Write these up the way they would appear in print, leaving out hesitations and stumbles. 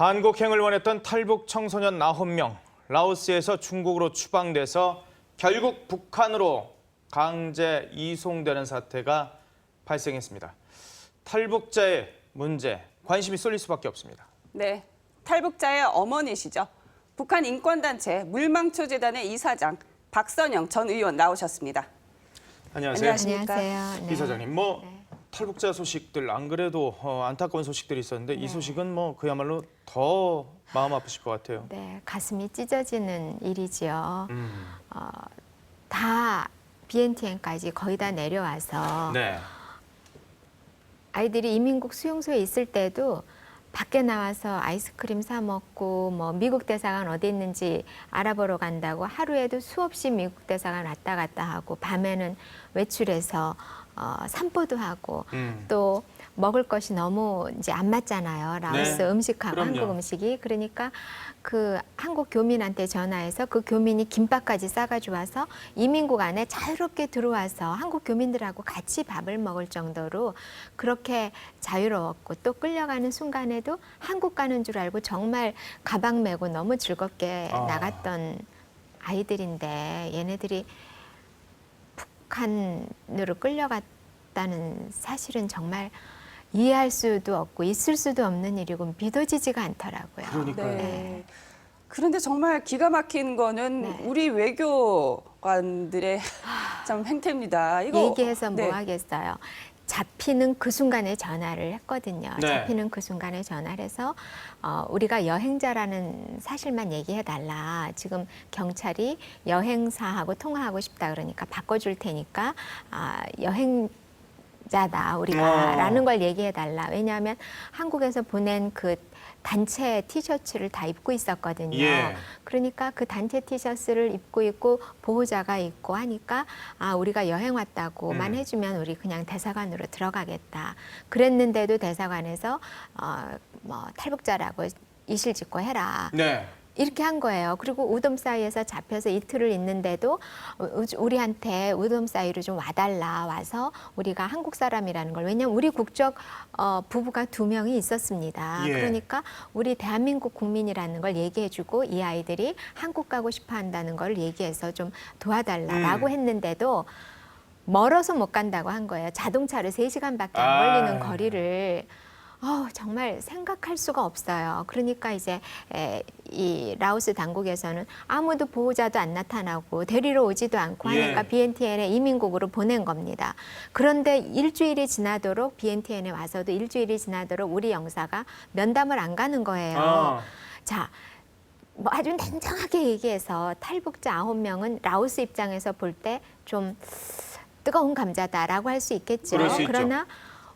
한국행을 원했던 탈북 청소년 9명, 라오스에서 중국으로 추방돼서 결국 북한으로 강제 이송되는 사태가 발생했습니다. 탈북자의 문제, 관심이 쏠릴 수밖에 없습니다. 네, 탈북자의 어머니시죠. 북한 인권단체 물망초재단의 이사장 박선영 전 의원 나오셨습니다. 안녕하세요. 안녕하십니까? 네. 이사장님, 탈북자 소식들 안 그래도 안타까운 소식들이 있었는데 이 소식은 그야말로 더 마음 아프실 것 같아요. 네, 가슴이 찢어지는 일이지요. 다 BNTN까지 거의 다 내려와서 네. 아이들이 이민국 수용소에 있을 때도 밖에 나와서 아이스크림 사 먹고 미국 대사관 어디 있는지 알아보러 간다고 하루에도 수없이 미국 대사관 왔다 갔다 하고 밤에는 외출해서 산보도 하고 또 먹을 것이 너무 이제 안 맞잖아요. 라오스 네. 음식하고 그럼요. 한국 음식이. 그러니까 그 한국 교민한테 전화해서 그 교민이 김밥까지 싸가지고 와서 이민국 안에 자유롭게 들어와서 한국 교민들하고 같이 밥을 먹을 정도로 그렇게 자유로웠고 또 끌려가는 순간에도 한국 가는 줄 알고 정말 가방 메고 너무 즐겁게 나갔던 아이들인데 얘네들이 북한으로 끌려갔다는 사실은 정말 이해할 수도 없고 있을 수도 없는 일이고 믿어지지가 않더라고요. 그러니까요. 네. 그런데 정말 기가 막힌 거는 네. 우리 외교관들의 참 행태입니다. 이거 얘기해서 뭐 네. 하겠어요. 잡히는 그 순간에 전화를 했거든요. 네. 잡히는 그 순간에 전화를 해서 우리가 여행자라는 사실만 얘기해달라. 지금 경찰이 여행사하고 통화하고 싶다 그러니까 바꿔줄 테니까 여행자다 우리가 라는 걸 얘기해달라. 왜냐하면 한국에서 보낸 그 단체 티셔츠를 다 입고 있었거든요. 예. 그러니까 그 단체 티셔츠를 입고 있고 보호자가 있고 하니까 우리가 여행 왔다고만 해주면 우리 그냥 대사관으로 들어가겠다. 그랬는데도 대사관에서 탈북자라고 이실 짓고 해라. 네. 이렇게 한 거예요. 그리고 우돔 사이에서 잡혀서 이틀을 있는데도 우리한테 우돔 사이로 좀 와달라. 와서 우리가 한국 사람이라는 걸. 왜냐하면 우리 국적 부부가 2명이 있었습니다. 예. 그러니까 우리 대한민국 국민이라는 걸 얘기해주고 이 아이들이 한국 가고 싶어 한다는 걸 얘기해서 좀 도와달라라고 했는데도 멀어서 못 간다고 한 거예요. 자동차로 3시간밖에 안 걸리는 거리를. 정말 생각할 수가 없어요. 그러니까 이제 이 라오스 당국에서는 아무도 보호자도 안 나타나고 데리러 오지도 않고 하니까 BNTN에 이민국으로 보낸 겁니다. 그런데 일주일이 지나도록 BNTN에 와서도 일주일이 지나도록 우리 영사가 면담을 안 가는 거예요. 자, 아주 냉정하게 얘기해서 탈북자 9명은 라오스 입장에서 볼 때 좀 뜨거운 감자다라고 할 수 있겠죠. 그럴 수 있죠. 그러나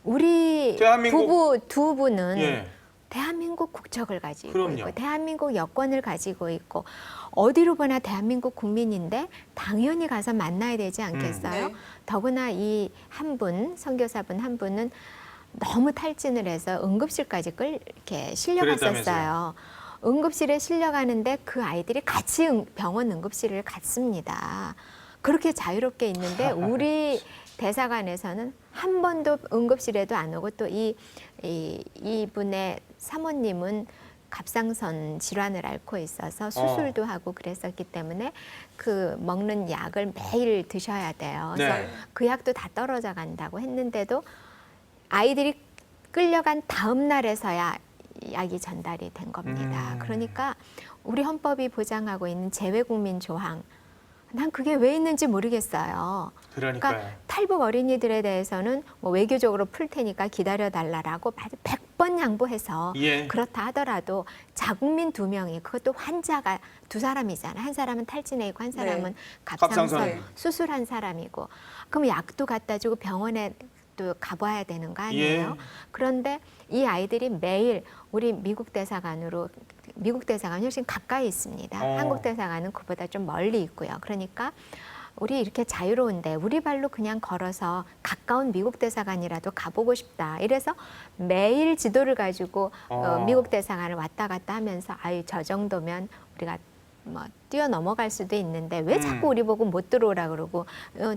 우리 부부 2분은 대한민국 국적을 가지고 있고 대한민국 여권을 가지고 있고 어디로 보나 대한민국 국민인데 당연히 가서 만나야 되지 않겠어요? 네. 더구나 이 한 분, 선교사분 한 분은 너무 탈진을 해서 응급실까지 이렇게 실려갔었어요. 응급실에 실려가는데 그 아이들이 같이 병원 응급실을 갔습니다. 그렇게 자유롭게 있는데 우리 대사관에서는 한 번도 응급실에도 안 오고 또 이분의 사모님은 갑상선 질환을 앓고 있어서 수술도 하고 그랬었기 때문에 그 먹는 약을 매일 드셔야 돼요. 그래서 그 약도 다 떨어져 간다고 했는데도 아이들이 끌려간 다음 날에서야 약이 전달이 된 겁니다. 그러니까 우리 헌법이 보장하고 있는 재외국민 조항 난 그게 왜 있는지 모르겠어요. 그러니까 탈북 어린이들에 대해서는 외교적으로 풀 테니까 기다려달라고 100번 양보해서 그렇다 하더라도 자국민 2명이 그것도 환자가 2사람이잖아. 한 사람은 탈진해 있고 한 사람은 갑상선 수술한 사람이고 그럼 약도 갖다 주고 병원에 또 가봐야 되는 거 아니에요? 그런데 이 아이들이 매일 우리 미국 대사관이 훨씬 가까이 있습니다. 한국 대사관은 그보다 좀 멀리 있고요. 그러니까 우리 이렇게 자유로운데 우리 발로 그냥 걸어서 가까운 미국 대사관이라도 가보고 싶다. 이래서 매일 지도를 가지고 미국 대사관을 왔다 갔다 하면서 저 정도면 우리가 뭐 뛰어넘어갈 수도 있는데 왜 자꾸 우리 보고 못 들어오라 그러고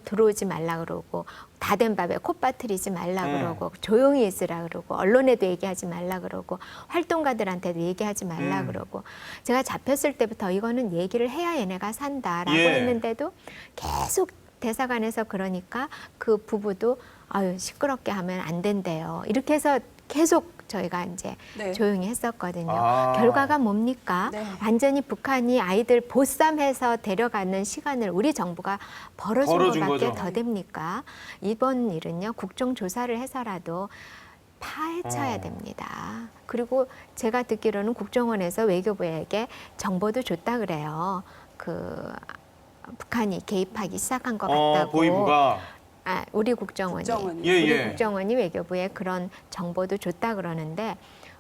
들어오지 말라 그러고 다 된 밥에 콧바트리지 말라 그러고 조용히 있으라 그러고 언론에도 얘기하지 말라 그러고 활동가들한테도 얘기하지 말라 그러고 제가 잡혔을 때부터 이거는 얘기를 해야 얘네가 산다라고 예. 했는데도 계속 대사관에서 그러니까 그 부부도 아유 시끄럽게 하면 안 된대요. 이렇게 해서 계속 저희가 이제 네. 조용히 했었거든요. 아. 결과가 뭡니까? 네. 완전히 북한이 아이들 보쌈해서 데려가는 시간을 우리 정부가 벌어준 벌어준 것밖에 거죠. 더 됩니까? 이번 일은요. 국정조사를 해서라도 파헤쳐야 됩니다. 그리고 제가 듣기로는 국정원에서 외교부에게 정보도 줬다 그래요. 그 북한이 개입하기 시작한 것 같다고. 보이부가 우리 국정원이. 국정원이. 예, 우리 예. 국정원이 외교부에 그런 정보도 줬다 그러는데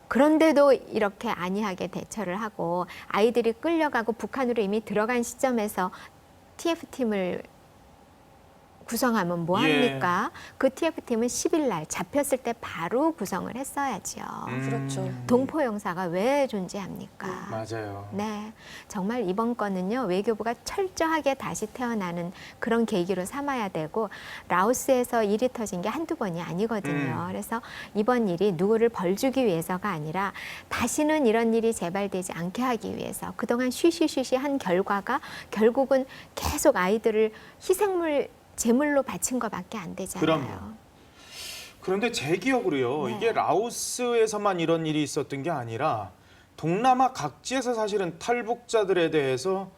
그런데도 이렇게 안이하게 대처를 하고 아이들이 끌려가고 북한으로 이미 들어간 시점에서 TF팀을 구성하면 뭐 예. 합니까? 그 TF팀은 10일 날 잡혔을 때 바로 구성을 했어야죠. 그렇죠. 동포 용사가 왜 존재합니까? 맞아요. 네, 정말 이번 건은요 외교부가 철저하게 다시 태어나는 그런 계기로 삼아야 되고 라오스에서 일이 터진 게 한두 번이 아니거든요. 그래서 이번 일이 누구를 벌주기 위해서가 아니라 다시는 이런 일이 재발되지 않게 하기 위해서 그동안 쉬쉬쉬쉬한 결과가 결국은 계속 아이들을 희생물 제물로 바친 것밖에 안 되잖아요. 그럼요. 그런데 제 기억으로요. 네. 이게 라오스에서만 이런 일이 있었던 게 아니라 동남아 각지에서 사실은 탈북자들에 대해서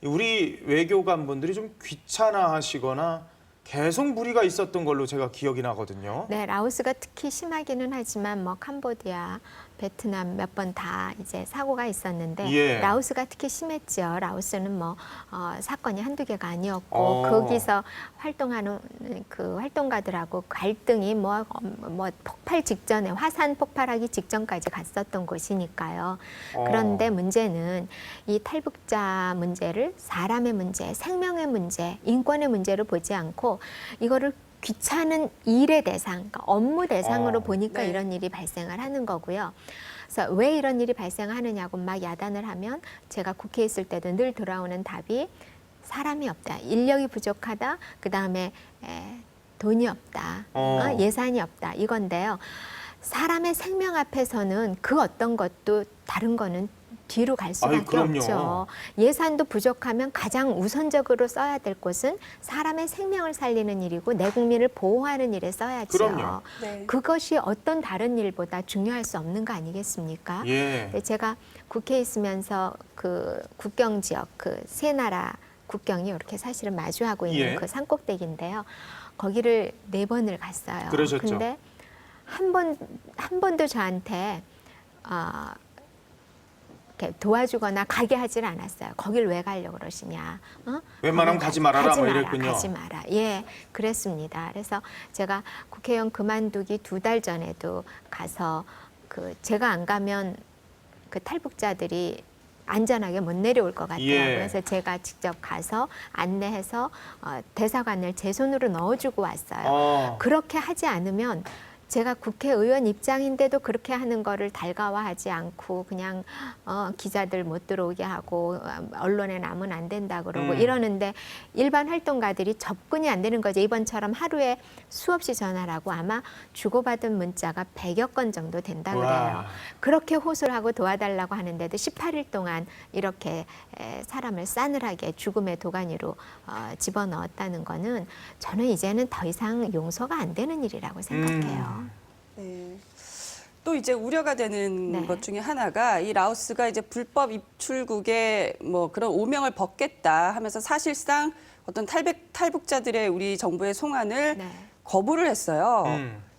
우리 외교관분들이 좀 귀찮아하시거나 계속 무리가 있었던 걸로 제가 기억이 나거든요. 네, 라오스가 특히 심하기는 하지만 뭐 캄보디아, 베트남 몇 번 다 이제 사고가 있었는데 예. 라오스가 특히 심했죠. 라오스는 뭐 사건이 한두 개가 아니었고 거기서 활동하는 그 활동가들하고 갈등이 뭐 폭발 직전에 화산 폭발하기 직전까지 갔었던 곳이니까요. 그런데 문제는 이 탈북자 문제를 사람의 문제, 생명의 문제, 인권의 문제로 보지 않고 이거를 귀찮은 일의 대상, 그러니까 업무 대상으로 보니까 네. 이런 일이 발생을 하는 거고요. 그래서 왜 이런 일이 발생하느냐고 막 야단을 하면 제가 국회에 있을 때도 늘 돌아오는 답이 사람이 없다, 인력이 부족하다, 그다음에 돈이 없다, 예산이 없다 이건데요. 사람의 생명 앞에서는 그 어떤 것도 다른 거는 뒤로 갈 수밖에 그럼요. 없죠. 예산도 부족하면 가장 우선적으로 써야 될 곳은 사람의 생명을 살리는 일이고 내 국민을 보호하는 일에 써야죠. 그럼요. 네. 그것이 어떤 다른 일보다 중요할 수 없는 거 아니겠습니까? 예. 근데 제가 국회에 있으면서 그 국경 지역 그 세 나라 국경이 이렇게 사실은 마주하고 있는 예. 그 산꼭대기인데요. 거기를 4번을 갔어요. 그러셨죠. 근데 한 번도 저한테 이렇게 도와주거나 가게 하질 않았어요. 거길 왜 가려고 그러시냐? 웬만하면 가지 말아라, 뭐 이랬군요. 가지 마라. 예, 그랬습니다. 그래서 제가 국회의원 그만두기 2달 전에도 가서 제가 안 가면 그 탈북자들이 안전하게 못 내려올 것 같더라고요. 예. 그래서 제가 직접 가서 안내해서 대사관을 제 손으로 넣어주고 왔어요. 그렇게 하지 않으면 제가 국회의원 입장인데도 그렇게 하는 거를 달가워하지 않고 그냥 기자들 못 들어오게 하고 언론에 나면 안 된다 그러고 이러는데 일반 활동가들이 접근이 안 되는 거죠. 이번처럼 하루에 수없이 전화를 하고 아마 주고받은 문자가 100여 건 정도 된다 그래요. 와. 그렇게 호소를 하고 도와달라고 하는데도 18일 동안 이렇게 사람을 싸늘하게 죽음의 도가니로 집어넣었다는 거는 저는 이제는 더 이상 용서가 안 되는 일이라고 생각해요. 네. 또 이제 우려가 되는 네. 것 중에 하나가 이 라오스가 이제 불법 입출국에 뭐 그런 오명을 벗겠다 하면서 사실상 어떤 탈북자들의 우리 정부의 송환을 네. 거부를 했어요.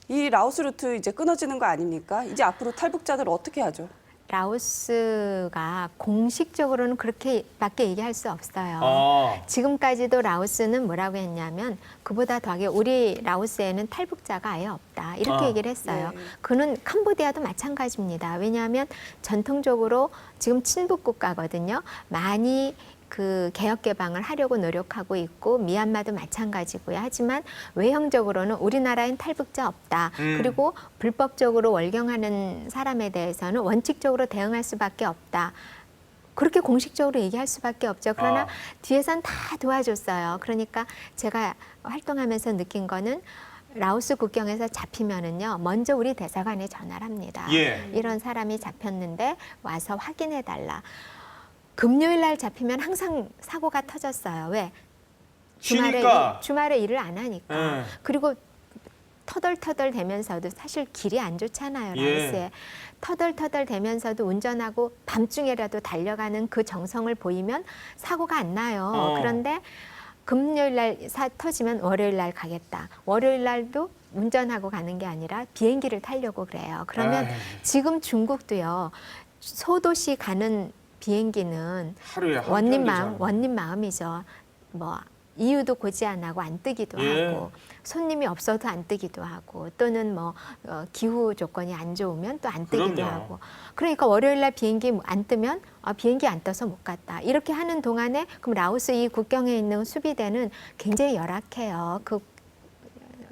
이 라오스 루트 이제 끊어지는 거 아닙니까? 이제 앞으로 탈북자들 어떻게 하죠? 라오스가 공식적으로는 그렇게밖에 얘기할 수 없어요. 지금까지도 라오스는 뭐라고 했냐면 그보다 더하게 우리 라오스에는 탈북자가 아예 없다 이렇게 얘기를 했어요. 네. 그는 캄보디아도 마찬가지입니다. 왜냐하면 전통적으로 지금 친북 국가거든요. 많이 그 개혁 개방을 하려고 노력하고 있고 미얀마도 마찬가지고요. 하지만 외형적으로는 우리나라엔 탈북자 없다. 그리고 불법적으로 월경하는 사람에 대해서는 원칙적으로 대응할 수밖에 없다. 그렇게 공식적으로 얘기할 수밖에 없죠. 그러나 아. 뒤에선 다 도와줬어요. 그러니까 제가 활동하면서 느낀 거는 라오스 국경에서 잡히면은요, 먼저 우리 대사관에 전화를 합니다. 예. 이런 사람이 잡혔는데 와서 확인해 달라. 금요일 날 잡히면 항상 사고가 터졌어요. 왜? 쉬니까. 주말에 일을 안 하니까. 예. 그리고 터덜터덜 대면서도 사실 길이 안 좋잖아요, 예. 라오스에. 터덜터덜 대면서도 운전하고 밤중에라도 달려가는 그 정성을 보이면 사고가 안 나요. 그런데 금요일 날 터지면 월요일 날 가겠다. 월요일 날도 운전하고 가는 게 아니라 비행기를 타려고 그래요. 그러면 에이. 지금 중국도요, 소도시 가는 비행기는 하루에 한 편도 잘. 원님 마음이죠. 뭐 이유도 고지 안 하고 안 뜨기도 예. 하고 손님이 없어도 안 뜨기도 하고 또는 뭐 기후 조건이 안 좋으면 또 안 뜨기도 그럼요. 하고 그러니까 월요일 날 비행기 안 뜨면 비행기 안 떠서 못 갔다 이렇게 하는 동안에 그럼 라오스 이 국경에 있는 수비대는 굉장히 열악해요. 그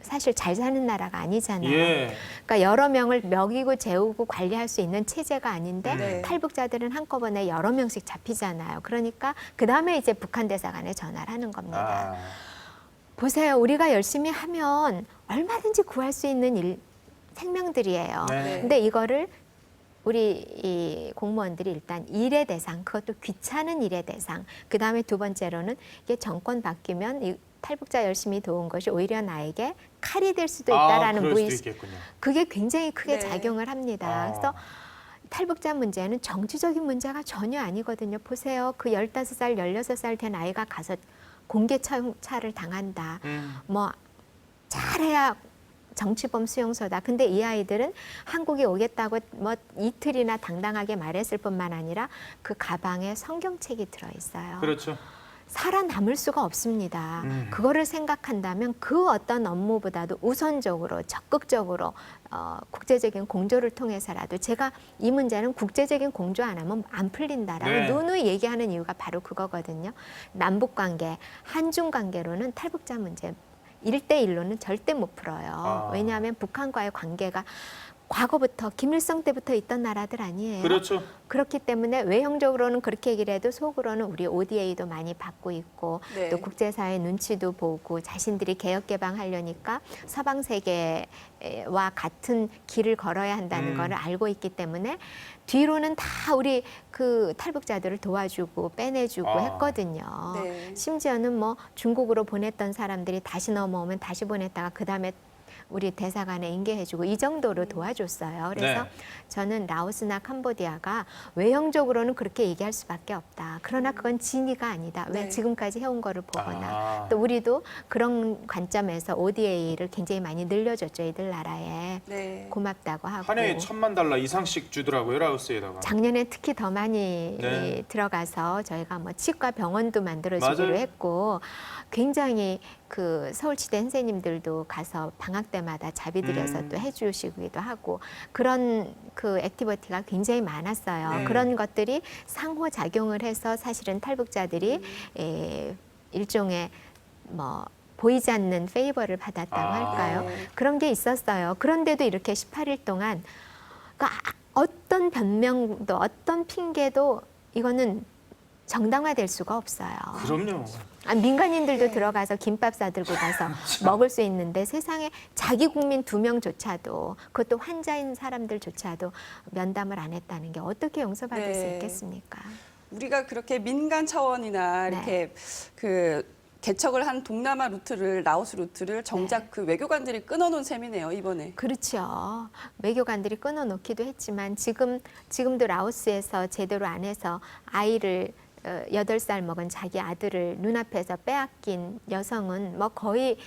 사실 잘 사는 나라가 아니잖아요. 예. 그러니까 여러 명을 먹이고 재우고 관리할 수 있는 체제가 아닌데 네. 탈북자들은 한꺼번에 여러 명씩 잡히잖아요. 그러니까 그 다음에 이제 북한 대사관에 전화를 하는 겁니다. 아. 보세요, 우리가 열심히 하면 얼마든지 구할 수 있는 생명들이에요. 네. 근데 이거를 우리 이 공무원들이 일단 일의 대상, 그것도 귀찮은 일의 대상. 그 다음에 두 번째로는 이게 정권 바뀌면 이 탈북자 열심히 도운 것이 오히려 나에게 칼이 될 수도 있다라는 그럴 수도 무의식. 있겠군요. 그게 굉장히 크게 네. 작용을 합니다. 그래서 탈북자 문제는 정치적인 문제가 전혀 아니거든요. 보세요. 그 15살, 16살 된 아이가 가서 공개 청차를 당한다. 뭐 잘해야 정치범 수용소다. 근데 이 아이들은 한국에 오겠다고 뭐 이틀이나 당당하게 말했을 뿐만 아니라 그 가방에 성경책이 들어있어요. 그렇죠. 살아남을 수가 없습니다. 그거를 생각한다면 그 어떤 업무보다도 우선적으로 적극적으로 국제적인 공조를 통해서라도 제가 이 문제는 국제적인 공조 안 하면 안 풀린다라고 네. 누누이 얘기하는 이유가 바로 그거거든요. 남북관계, 한중관계로는 탈북자 문제 1대1로는 절대 못 풀어요. 왜냐하면 북한과의 관계가 과거부터 김일성 때부터 있던 나라들 아니에요. 그렇죠. 그렇기 때문에 외형적으로는 그렇게 얘기를 해도 속으로는 우리 ODA도 많이 받고 있고 네. 또 국제사회 눈치도 보고 자신들이 개혁개방하려니까 서방 세계와 같은 길을 걸어야 한다는 걸 알고 있기 때문에 뒤로는 다 우리 그 탈북자들을 도와주고 빼내주고 했거든요. 네. 심지어는 뭐 중국으로 보냈던 사람들이 다시 넘어오면 다시 보냈다가 그다음에 우리 대사관에 인계해주고 이 정도로 도와줬어요. 그래서 네. 저는 라오스나 캄보디아가 외형적으로는 그렇게 얘기할 수밖에 없다. 그러나 그건 진위가 아니다. 왜 네. 지금까지 해온 거를 보거나 또 우리도 그런 관점에서 ODA를 굉장히 많이 늘려줬죠. 이들 나라에. 네. 고맙다고 하고. 한 해에 $10,000 이상씩 주더라고요, 라오스에다가. 작년에 특히 더 많이 네. 들어가서 저희가 뭐 치과 병원도 만들어주기로 맞아요. 했고 굉장히 그 서울치대 선생님들도 가서 방학 때마다 자비 들여서 또 해주시기도 하고 그런 그 액티비티가 굉장히 많았어요. 네. 그런 것들이 상호작용을 해서 사실은 탈북자들이 일종의 뭐 보이지 않는 페이버를 받았다고 할까요? 네. 그런 게 있었어요. 그런데도 이렇게 18일 동안 그러니까 어떤 변명도 어떤 핑계도 이거는 정당화될 수가 없어요. 그럼요. 민간인들도 들어가서 김밥 싸들고 가서 먹을 수 있는데 세상에 자기 국민 2명조차도 그것도 환자인 사람들조차도 면담을 안 했다는 게 어떻게 용서받을 수 네. 있겠습니까? 우리가 그렇게 민간 차원이나 네. 이렇게 그 개척을 한 동남아 루트를 라오스 루트를 정작 네. 그 외교관들이 끊어놓은 셈이네요 이번에. 그렇죠. 외교관들이 끊어놓기도 했지만 지금도 라오스에서 제대로 안 해서 아이를 8살 먹은 자기 아들을 눈앞에서 빼앗긴 여성은 뭐 거의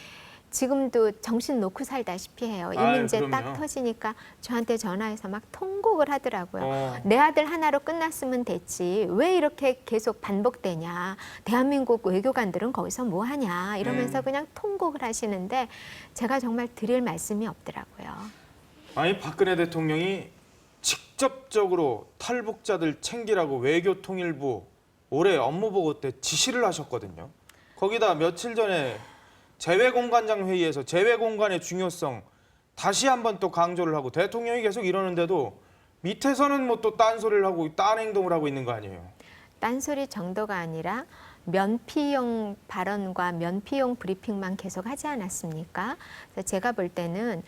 지금도 정신 놓고 살다시피 해요. 이 아유, 문제 그럼요. 딱 터지니까 저한테 전화해서 막 통곡을 하더라고요. 어. 내 아들 하나로 끝났으면 됐지. 왜 이렇게 계속 반복되냐. 대한민국 외교관들은 거기서 뭐 하냐. 이러면서 그냥 통곡을 하시는데 제가 정말 드릴 말씀이 없더라고요. 아니 박근혜 대통령이 직접적으로 탈북자들 챙기라고 외교통일부 올해 업무보고 때 지시를 하셨거든요. 거기다 며칠 전에 재외공관장 회의에서 재외공관의 중요성 다시 한번 또 강조를 하고 대통령이 계속 이러는데도 밑에서는 뭐 또 딴소리를 하고 딴 행동을 하고 있는 거 아니에요. 딴소리 정도가 아니라 면피용 발언과 면피용 브리핑만 계속 하지 않았습니까? 그래서 제가 볼 때는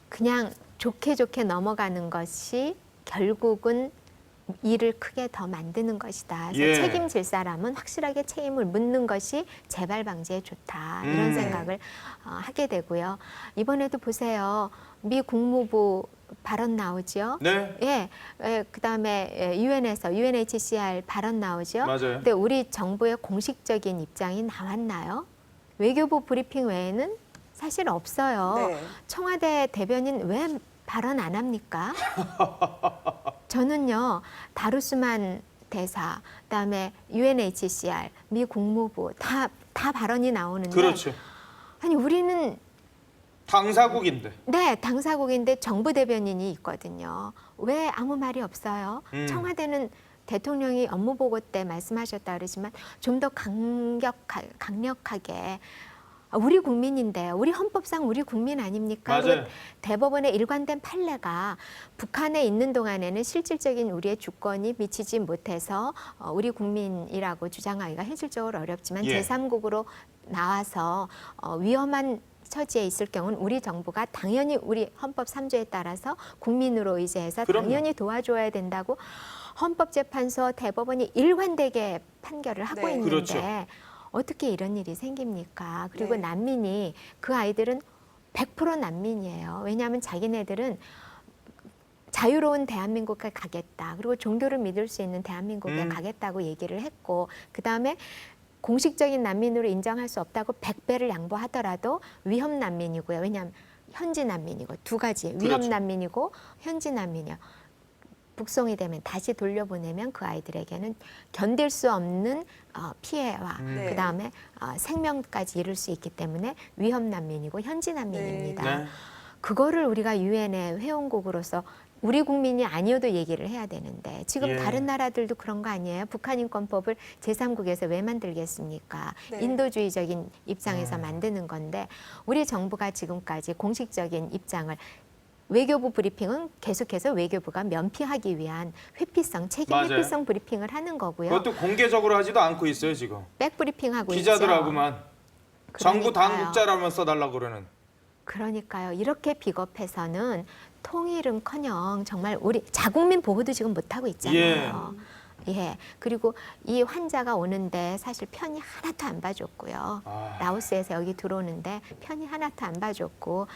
그냥 좋게 좋게 넘어가는 것이 결국은 일을 크게 더 만드는 것이다. 그래서 예. 책임질 사람은 확실하게 책임을 묻는 것이 재발 방지에 좋다. 이런 생각을 하게 되고요. 이번에도 보세요. 미 국무부 발언 나오죠. 네. 예, 그다음에 유엔에서 UNHCR 발언 나오죠. 맞아요. 근데 우리 정부의 공식적인 입장이 나왔나요? 외교부 브리핑 외에는 사실 없어요. 네. 청와대 대변인 왜 발언 안 합니까? 저는요, 다루스만 대사, 그다음에 UNHCR, 미 국무부 다 발언이 나오는데 그렇죠. 아니 우리는 당사국인데. 네, 당사국인데 정부 대변인이 있거든요. 왜 아무 말이 없어요? 청와대는 대통령이 업무 보고 때 말씀하셨다 그러지만 좀 더 강력하게 우리 국민인데 우리 헌법상 우리 국민 아닙니까? 맞아요. 그리고 대법원의 일관된 판례가 북한에 있는 동안에는 실질적인 우리의 주권이 미치지 못해서 우리 국민이라고 주장하기가 현실적으로 어렵지만 예. 제3국으로 나와서 위험한 처지에 있을 경우는 우리 정부가 당연히 우리 헌법 3조에 따라서 국민으로 의지해서 그럼요. 당연히 도와줘야 된다고 헌법재판소 대법원이 일관되게 판결을 하고 네. 있는데 그렇죠. 어떻게 이런 일이 생깁니까? 그리고 네. 난민이 그 아이들은 100% 난민이에요. 왜냐하면 자기네들은 자유로운 대한민국에 가겠다. 그리고 종교를 믿을 수 있는 대한민국에 가겠다고 얘기를 했고 그다음에 공식적인 난민으로 인정할 수 없다고 100배를 양보하더라도 위험 난민이고요. 왜냐하면 현지 난민이고 두 가지 위험 그렇죠. 난민이고 현지 난민이요. 북송이 되면 다시 돌려보내면 그 아이들에게는 견딜 수 없는 피해와 네. 그다음에 생명까지 이룰 수 있기 때문에 위험 난민이고 현지 난민입니다. 네. 그거를 우리가 유엔의 회원국으로서 우리 국민이 아니어도 얘기를 해야 되는데 지금 예. 다른 나라들도 그런 거 아니에요? 북한인권법을 제3국에서 왜 만들겠습니까? 네. 인도주의적인 입장에서 만드는 건데 우리 정부가 지금까지 공식적인 입장을 외교부 브리핑은 계속해서 외교부가 면피하기 위한 회피성, 책임 맞아요. 회피성 브리핑을 하는 거고요. 그것도 공개적으로 하지도 않고 있어요 지금. 백 브리핑하고 기자들하고만 있죠. 정부 그러니까요. 당국자라면 써달라고 그러는. 그러니까요. 이렇게 비겁해서는 통일은커녕 정말 우리 자국민 보호도 지금 못하고 있잖아요. 예. 그리고 이 환자가 오는데 사실 편이 하나도 안 봐줬고요. 라오스에서 여기 들어오는데 편이 하나도 안 봐줬고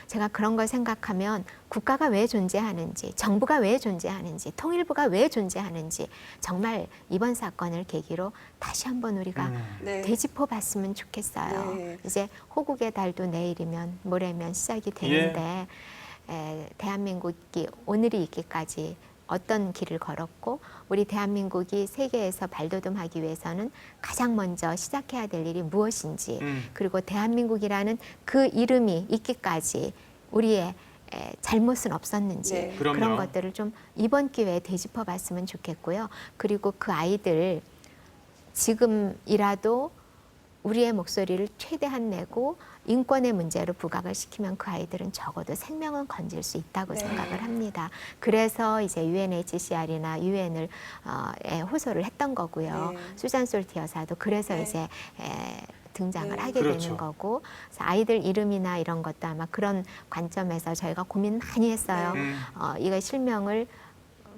제가 그런 걸 생각하면 국가가 왜 존재하는지, 정부가 왜 존재하는지, 통일부가 왜 존재하는지 정말 이번 사건을 계기로 다시 한번 우리가 네. 되짚어 봤으면 좋겠어요. 네. 이제 호국의 달도 내일이면 모레면 시작이 되는데 대한민국이 오늘이 있기까지 어떤 길을 걸었고 우리 대한민국이 세계에서 발돋움하기 위해서는 가장 먼저 시작해야 될 일이 무엇인지 그리고 대한민국이라는 그 이름이 있기까지 우리의 잘못은 없었는지 네. 그럼요. 그런 것들을 좀 이번 기회에 되짚어 봤으면 좋겠고요. 그리고 그 아이들 지금이라도 우리의 목소리를 최대한 내고 인권의 문제로 부각을 시키면 그 아이들은 적어도 생명은 건질 수 있다고 네. 생각을 합니다. 그래서 이제 UNHCR이나 유엔을 호소를 했던 거고요. 네. 수잔 솔티 여사도 그래서 네. 이제 등장을 네. 하게 그렇죠. 되는 거고 그래서 아이들 이름이나 이런 것도 아마 그런 관점에서 저희가 고민 많이 했어요. 네. 이거 실명을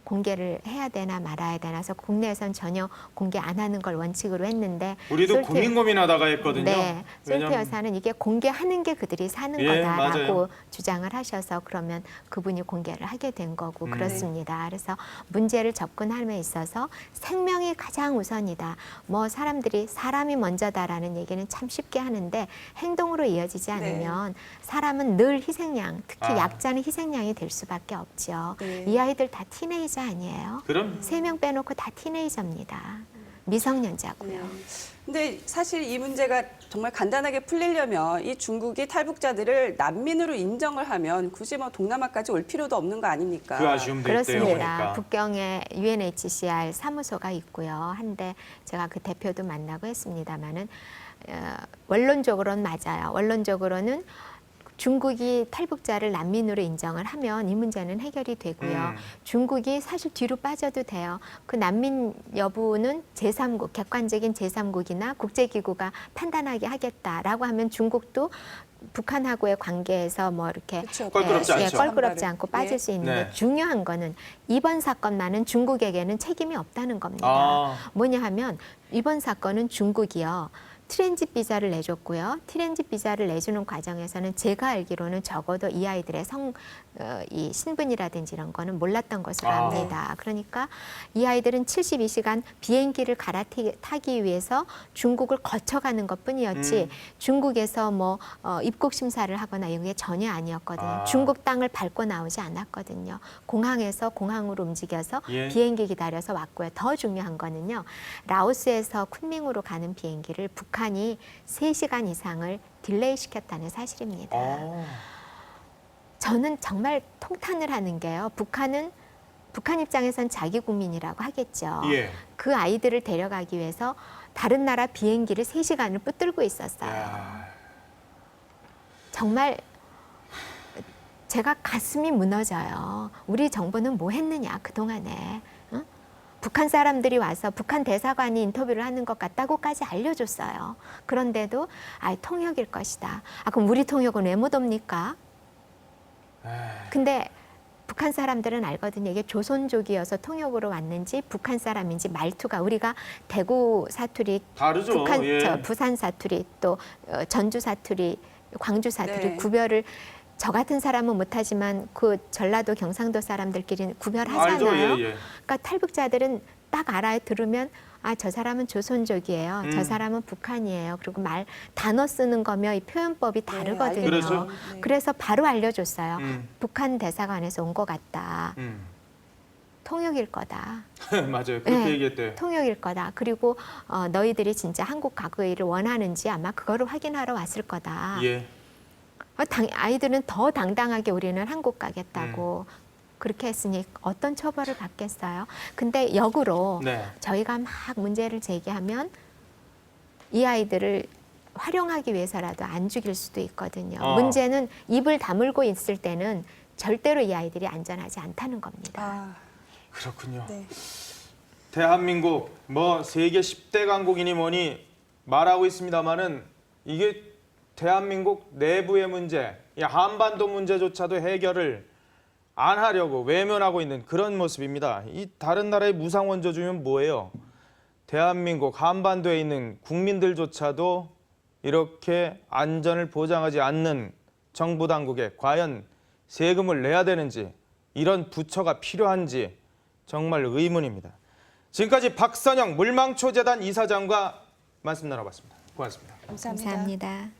공개를 해야 되나 말아야 되나 해서 국내에선 전혀 공개 안 하는 걸 원칙으로 했는데 우리도 고민하다가 했거든요. 네, 솔티 왜냐면- 여사는 이게 공개하는 게 그들이 사는 예, 거다라고 맞아요. 주장을 하셔서 그러면 그분이 공개를 하게 된 거고 음. 그렇습니다. 그래서 문제를 접근함에 있어서 생명이 가장 우선이다. 뭐 사람들이 사람이 먼저다라는 얘기는 참 쉽게 하는데 행동으로 이어지지 않으면 사람은 늘 희생양, 특히 아. 약자는 희생양이 될 수밖에 없죠. 네. 이 아이들 다 티네이저 아니에요? 그럼 3명 빼놓고 다 티네이저입니다. 미성년자고요. 근데 사실 이 문제가 정말 간단하게 풀리려면 이 중국이 탈북자들을 난민으로 인정을 하면 굳이 뭐 동남아까지 올 필요도 없는 거 아닙니까? 그 아쉬움도 있대요. 그렇습니다. 보니까. 북경에 UNHCR 사무소가 있고요. 한데 제가 그 대표도 만나고 했습니다마는 원론적으로는 맞아요. 원론적으로는 중국이 탈북자를 난민으로 인정을 하면 이 문제는 해결이 되고요. 중국이 사실 뒤로 빠져도 돼요. 그 난민 여부는 제3국, 객관적인 제3국이나 국제기구가 판단하게 하겠다라고 하면 중국도 북한하고의 관계에서 뭐 이렇게 그렇죠. 껄끄럽지 않죠. 껄끄럽지 않고 빠질 예. 수 있는데 네. 중요한 거는 이번 사건만은 중국에게는 책임이 없다는 겁니다. 아. 뭐냐 하면 이번 사건은 중국이요. 트랜짓 비자를 내줬고요. 트랜짓 비자를 내주는 과정에서는 제가 알기로는 적어도 이 아이들의 이 신분이라든지 이런 거는 몰랐던 것으로 아. 압니다. 그러니까 이 아이들은 72시간 비행기를 갈아타기 위해서 중국을 거쳐가는 것뿐이었지 중국에서 뭐 입국 심사를 하거나 이런 게 전혀 아니었거든요. 아. 중국 땅을 밟고 나오지 않았거든요. 공항에서 공항으로 움직여서 예. 비행기 기다려서 왔고요. 더 중요한 거는요. 라오스에서 쿤밍으로 가는 비행기를 북한이 3시간 이상을 딜레이 시켰다는 사실입니다. 아. 저는 정말 통탄을 하는 게요. 북한 입장에선 자기 국민이라고 하겠죠. 예. 그 아이들을 데려가기 위해서 다른 나라 비행기를 3시간을 붙들고 있었어요. 야. 정말 제가 가슴이 무너져요. 우리 정부는 뭐 했느냐 그동안에. 응? 북한 사람들이 와서 북한 대사관이 인터뷰를 하는 것 같다고까지 알려줬어요. 그런데도 통역일 것이다. 그럼 우리 통역은 왜 못 옵니까? 근데 북한 사람들은 알거든요. 이게 조선족이어서 통역으로 왔는지 북한 사람인지 말투가 우리가 대구 사투리, 다르죠. 예. 부산 사투리 또 전주 사투리, 광주 사투리 네. 구별을 저 같은 사람은 못하지만 그 전라도 경상도 사람들끼리는 구별하잖아요. 알죠. 예, 예. 그러니까 탈북자들은 딱 알아요. 들으면 저 사람은 조선족이에요. 저 사람은 북한이에요. 그리고 단어 쓰는 거며 이 표현법이 다르거든요. 그렇죠. 네. 그래서 바로 알려줬어요. 음. 북한 대사관에서 온 것 같다. 통역일 거다. 맞아요. 그렇게 네. 얘기했대요. 통역일 거다. 그리고 너희들이 진짜 한국 가기를 원하는지 아마 그거를 확인하러 왔을 거다. 예. 아이들은 더 당당하게 우리는 한국 가겠다고 그렇게 했으니 어떤 처벌을 받겠어요. 근데 역으로 네. 저희가 막 문제를 제기하면 이 아이들을 활용하기 위해서라도 안 죽일 수도 있거든요. 문제는 입을 다물고 있을 때는 절대로 이 아이들이 안전하지 않다는 겁니다. 아, 그렇군요. 네. 대한민국 뭐 세계 10대 강국이니 뭐니 말하고 있습니다마는 이게 대한민국 내부의 문제, 이 한반도 문제조차도 해결을 안 하려고 외면하고 있는 그런 모습입니다. 이 다른 나라의 무상 원조주면 뭐예요? 대한민국 한반도에 있는 국민들조차도 이렇게 안전을 보장하지 않는 정부 당국에 과연 세금을 내야 되는지 이런 부처가 필요한지 정말 의문입니다. 지금까지 박선영 물망초재단 이사장과 말씀 나눠봤습니다. 고맙습니다. 감사합니다. 감사합니다.